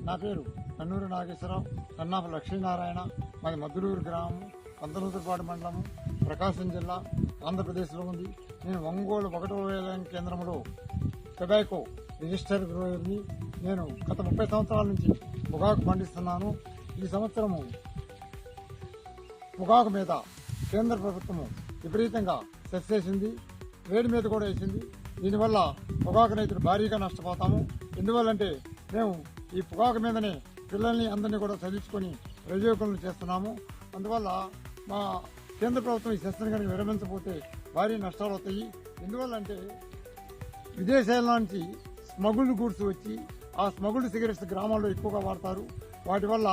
నా పేరు కన్నూరు నాగేశ్వరరావు, కన్నాప లక్ష్మీనారాయణ. మాది మద్దులూరు గ్రామం, పంతనూతులపాడు మండలము, ప్రకాశం జిల్లా, ఆంధ్రప్రదేశ్లో ఉంది. నేను ఒంగోలు 1వ వేలం కేంద్రంలో టొబాకో రిజిస్టర్ గ్రోయర్ని. నేను గత 30 సంవత్సరాల నుంచి పొగాకు పండిస్తున్నాను. ఈ సంవత్సరము పొగాకు మీద కేంద్ర ప్రభుత్వము విపరీతంగా సెస్ వేసింది, వేడి మీద కూడా వేసింది. దీనివల్ల పొగాకు రైతులు భారీగా నష్టపోతాము. ఎందువల్లంటే మేము ఈ పొగాకు మీదనే పిల్లల్ని అందరినీ కూడా చదివించుకొని ప్రయోజకులను చేస్తున్నాము. అందువల్ల మా కేంద్ర ప్రభుత్వం ఈ సెస్ని కనుక విరమించకపోతే భారీ నష్టాలు అవుతాయి. ఎందువల్లంటే విదేశాల నుంచి స్మగుల్డ్ గూడ్స్ వచ్చి ఆ స్మగుల్డ్ సిగరెట్స్ గ్రామాల్లో ఎక్కువగా వాడతారు. వాటి వల్ల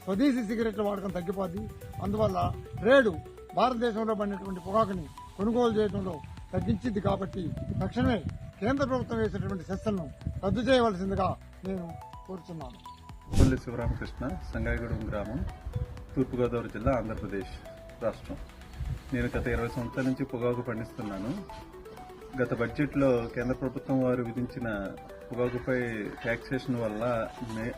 స్వదేశీ సిగరెట్ల వాడకం తగ్గిపోద్ది. అందువల్ల ట్రేడు భారతదేశంలో పడినటువంటి పొగాకుని కొనుగోలు చేయడంలో తగ్గించింది. కాబట్టి తక్షణమే కేంద్ర ప్రభుత్వం వేసినటువంటి సెస్లను రద్దు చేయవలసిందిగా నేను కోరుతున్నాను. కొల్లి శివరామకృష్ణ, సంగాయగూడెం గ్రామం, తూర్పుగోదావరి జిల్లా, ఆంధ్రప్రదేశ్ రాష్ట్రం. నేను గత 20 సంవత్సరాల నుంచి పొగాకు పండిస్తున్నాను. గత బడ్జెట్లో కేంద్ర ప్రభుత్వం వారు విధించిన పొగాకుపై ట్యాక్సేషన్ వల్ల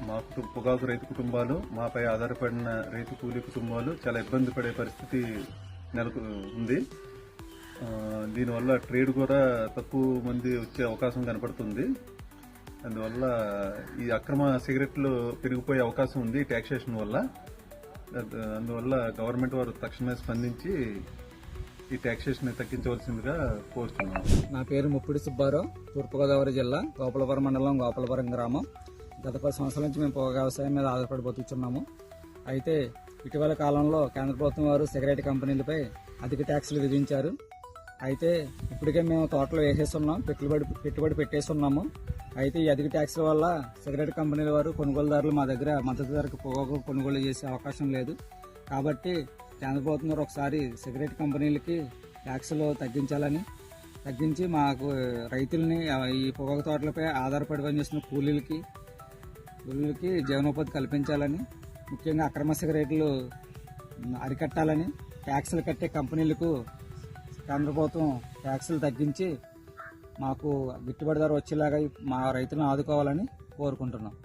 మా పొగాకు రైతు కుటుంబాలు, మాపై ఆధారపడిన రైతు కూలీ కుటుంబాలు చాలా ఇబ్బంది పడే పరిస్థితి ఉంది. దీనివల్ల ట్రేడ్ కూడా తక్కువ మంది వచ్చే అవకాశం కనపడుతుంది. అందువల్ల ఈ అక్రమ సిగరెట్లు పెరిగిపోయే అవకాశం ఉంది ట్యాక్సేషన్ వల్ల. అందువల్ల గవర్నమెంట్ వారు తక్షణమే స్పందించి ఈ ట్యాక్సేషన్ తగ్గించవలసిందిగా కోరుతున్నాను. నా పేరు ముప్పిడి సుబ్బారావు, తూర్పుగోదావరి జిల్లా, గోపాలపురం మండలం, గోపాలపురం గ్రామం. గత 10 సంవత్సరాల నుంచి మేము పొగాకు వ్యవసాయం మీద ఆధారపడి బతుకుతున్నాము. అయితే ఇటీవల కాలంలో కేంద్ర ప్రభుత్వం వారు సిగరెట్ కంపెనీలపై అధిక ట్యాక్సులు విధించారు. అయితే ఇప్పటికే మేము తోటలు వేసేస్తున్నాం, పెట్టుబడి పెట్టేస్తున్నాము. అయితే ఈ అధిక ట్యాక్సుల వల్ల సిగరెట్ కంపెనీల వారు, కొనుగోలుదారులు మా దగ్గర మద్దతు ధరకు పొగాకు కొనుగోలు చేసే అవకాశం లేదు. కాబట్టి కేంద్ర ప్రభుత్వం వారు ఒకసారి సిగరెట్ కంపెనీలకి ట్యాక్సులు తగ్గించి మాకు రైతుల్ని ఈ పొగాకు తోటలపై ఆధారపడి పనిచేస్తున్న కూలీలకి జీవనోపాధి కల్పించాలని, ముఖ్యంగా అక్రమ సిగరెట్లు అరికట్టాలని, ట్యాక్సులు కట్టే కంపెనీలకు కేంద్ర ప్రభుత్వం ట్యాక్సులు తగ్గించి మాకు గిట్టుబాటు ధర వచ్చేలాగా మా రైతులను ఆదుకోవాలని కోరుకుంటున్నాం.